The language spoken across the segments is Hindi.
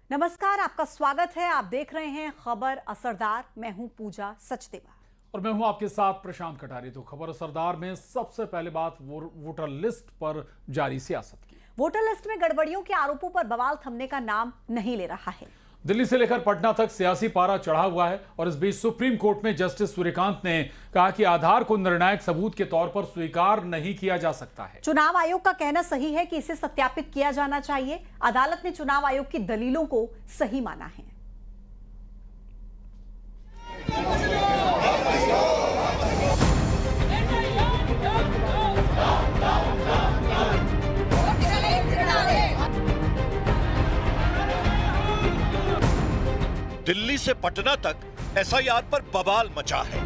नमस्कार, आपका स्वागत है। आप देख रहे हैं खबर असरदार। मैं हूं पूजा सचदेवा और मैं हूं आपके साथ प्रशांत कटारी। तो खबर असरदार में सबसे पहले बात वोटर लिस्ट पर जारी सियासत की। वोटर लिस्ट में गड़बड़ियों के आरोपों पर बवाल थमने का नाम नहीं ले रहा है। दिल्ली से लेकर पटना तक सियासी पारा चढ़ा हुआ है और इस बीच सुप्रीम कोर्ट में जस्टिस सूर्यकांत ने कहा कि आधार को निर्णायक सबूत के तौर पर स्वीकार नहीं किया जा सकता है। चुनाव आयोग का कहना सही है कि इसे सत्यापित किया जाना चाहिए। अदालत ने चुनाव आयोग की दलीलों को सही माना है। दिल्ली से पटना तक एसआईआर पर बवाल मचा है।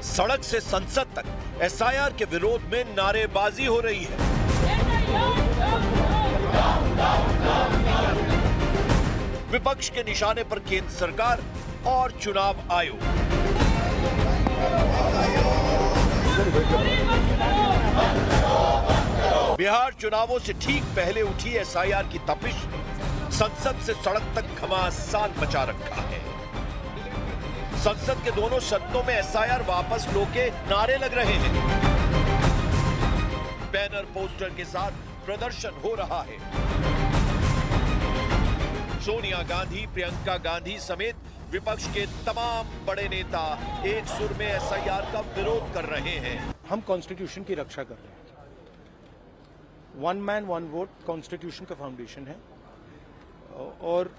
सड़क से संसद तक एसआईआर के विरोध में नारेबाजी हो रही है। विपक्ष के निशाने पर केंद्र सरकार और चुनाव आयोग। बिहार चुनावों से ठीक पहले उठी एसआईआर की तपिश संसद से सड़क तक घमासान मचा रखा है। संसद के दोनों सदनों में एसआईआर वापस लो के नारे लग रहे हैं। बैनर पोस्टर के साथ प्रदर्शन हो रहा है। सोनिया गांधी, प्रियंका गांधी समेत विपक्ष के तमाम बड़े नेता एक सुर में एसआईआर का विरोध कर रहे हैं। हम कॉन्स्टिट्यूशन की रक्षा कर रहे हैं। One man one vote constitution का फाउंडेशन है और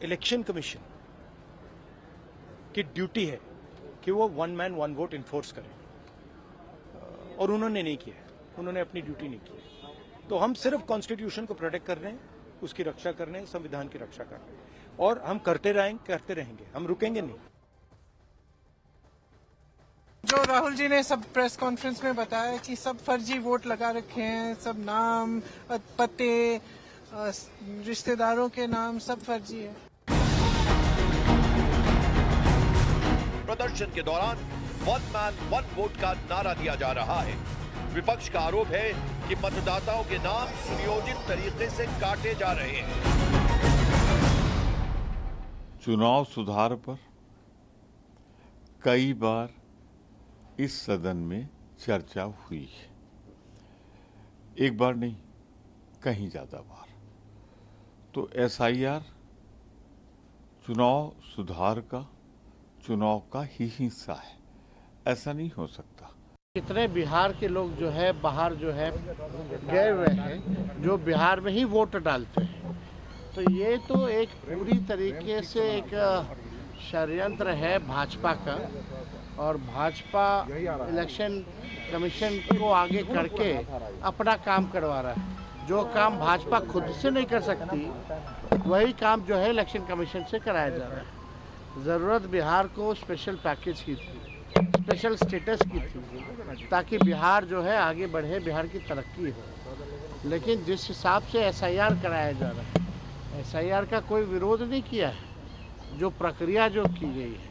इलेक्शन कमीशन की ड्यूटी है कि वो one man one vote enforce करें और उन्होंने नहीं किया है। उन्होंने अपनी ड्यूटी नहीं की है। तो हम सिर्फ कॉन्स्टिट्यूशन को प्रोटेक्ट कर रहे हैं, उसकी रक्षा कर रहे हैं, संविधान की रक्षा कर रहे हैं और हम करते रहेंगे, हम रुकेंगे नहीं। जो राहुल जी ने सब प्रेस कॉन्फ्रेंस में बताया कि सब फर्जी वोट लगा रखे हैं, सब नाम, पते, रिश्तेदारों के नाम सब फर्जी है। प्रदर्शन के दौरान वन मैन वन वोट का नारा दिया जा रहा है। विपक्ष का आरोप है कि मतदाताओं के नाम सुनियोजित तरीके से काटे जा रहे हैं। चुनाव सुधार पर कई बार इस सदन में चर्चा हुई है। एक बार नहीं, कहीं ज्यादा बार। तो एसआईआर चुनाव सुधार का, चुनाव का ही हिस्सा है। ऐसा नहीं हो सकता। कितने बिहार के लोग जो है बाहर जो है गए हुए हैं, जो बिहार में ही वोट डालते हैं। तो ये तो एक पूरी तरीके से एक षड्यंत्र है भाजपा का और भाजपा इलेक्शन कमीशन को आगे करके अपना काम करवा रहा है। जो काम भाजपा खुद से नहीं कर सकती वही काम जो है इलेक्शन कमीशन से कराया जा रहा है। ज़रूरत बिहार को स्पेशल पैकेज की थी, स्पेशल स्टेटस की थी, ताकि बिहार जो है आगे बढ़े, बिहार की तरक्की हो। लेकिन जिस हिसाब से एसआईआर कराया जा रहा है, एसआईआर का कोई विरोध नहीं किया है। जो प्रक्रिया जो की गई है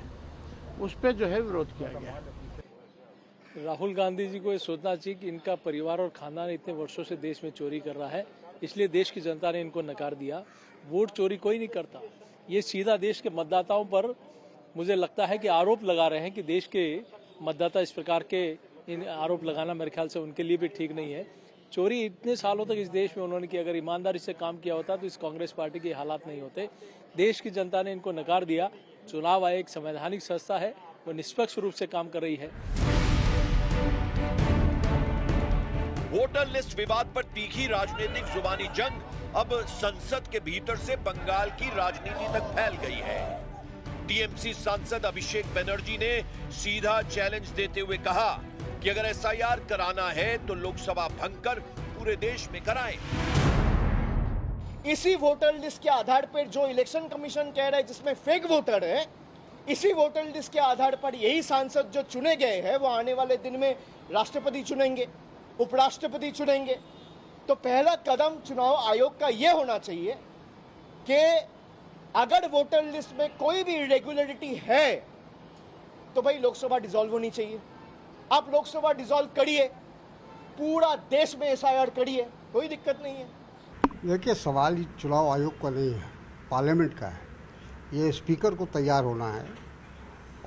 उस पर जो है विरोध किया गया है। राहुल गांधी जी को ये सोचना चाहिए कि इनका परिवार और खानदान इतने वर्षों से देश में चोरी कर रहा है, इसलिए देश की जनता ने इनको नकार दिया। वोट चोरी कोई नहीं करता। ये सीधा देश के मतदाताओं पर मुझे लगता है कि आरोप लगा रहे हैं कि देश के मतदाता इस प्रकार के इन आरोप लगाना मेरे ख्याल से उनके लिए भी ठीक नहीं है। चोरी इतने सालों तक इस देश में उन्होंने की, अगर ईमानदारी से काम किया होता तो इस कांग्रेस पार्टी के हालात नहीं होते। देश की जनता ने इनको नकार दिया। चुनाव आयोग संवैधानिक संस्था है, वो निष्पक्ष रूप से काम कर रही है। वोटर लिस्ट विवाद पर तीखी राजनीतिक जुबानी जंग अब संसद के भीतर से बंगाल की राजनीति तक फैल गई है। टीएमसी सांसद अभिषेक बनर्जी ने सीधा चैलेंज देते हुए कहा कि अगर एसआईआर कराना है तो लोकसभा भंग कर पूरे देश में कराएं। इसी वोटर लिस्ट के आधार पर जो इलेक्शन कमीशन कह रहा है जिसमें फेक वोटर है, इसी वोटर लिस्ट के आधार पर यही सांसद जो चुने गए हैं वो आने वाले दिन में राष्ट्रपति चुनेंगे, उपराष्ट्रपति चुनेंगे। तो पहला कदम चुनाव आयोग का यह होना चाहिए कि अगर वोटर लिस्ट में कोई भी इरेगुलरिटी है तो भाई लोकसभा डिसॉल्व होनी चाहिए। आप लोकसभा डिसॉल्व करिए, पूरा देश में एसआईआर करी है, कोई दिक्कत नहीं है। देखिए, सवाल चुनाव आयोग का नहीं है, पार्लियामेंट का है। ये स्पीकर को तैयार होना है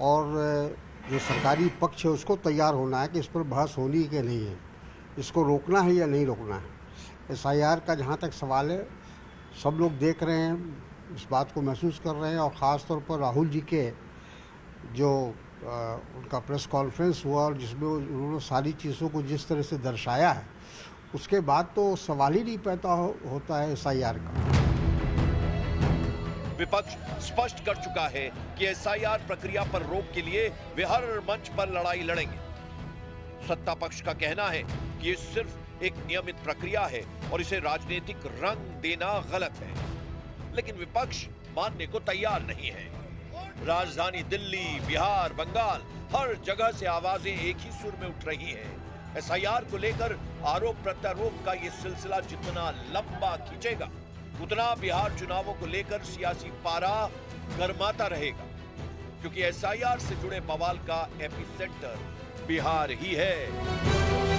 और जो सरकारी पक्ष है उसको तैयार होना है कि इस पर बहस होनी है कि नहीं है, इसको रोकना है या नहीं रोकना है। एसआईआर का जहाँ तक सवाल है, सब लोग देख रहे हैं, इस बात को महसूस कर रहे हैं, और ख़ास तौर पर राहुल जी के जो उनका प्रेस कॉन्फ्रेंस हुआ और जिसमें उन्होंने सारी चीज़ों को जिस तरह से दर्शाया है, उसके बाद तो सवाल ही नहीं पैदा होता है एसआईआर का। विपक्ष स्पष्ट कर चुका है कि एसआईआर प्रक्रिया पर रोक के लिए वे हर मंच पर लड़ाई लड़ेंगे। सत्ता पक्ष का कहना है कि ये सिर्फ एक नियमित प्रक्रिया है और इसे राजनीतिक रंग देना गलत है, लेकिन विपक्ष मानने को तैयार नहीं है। राजधानी दिल्ली, बिहार, बंगाल, हर जगह से आवाजें एक ही सुर में उठ रही हैं। एसआईआर को लेकर आरोप प्रत्यारोप का ये सिलसिला जितना लंबा खींचेगा, उतना बिहार चुनावों को लेकर सियासी पारा गर्माता रहेगा, क्योंकि एसआईआर से जुड़े बवाल का एपिसेंटर बिहार ही है।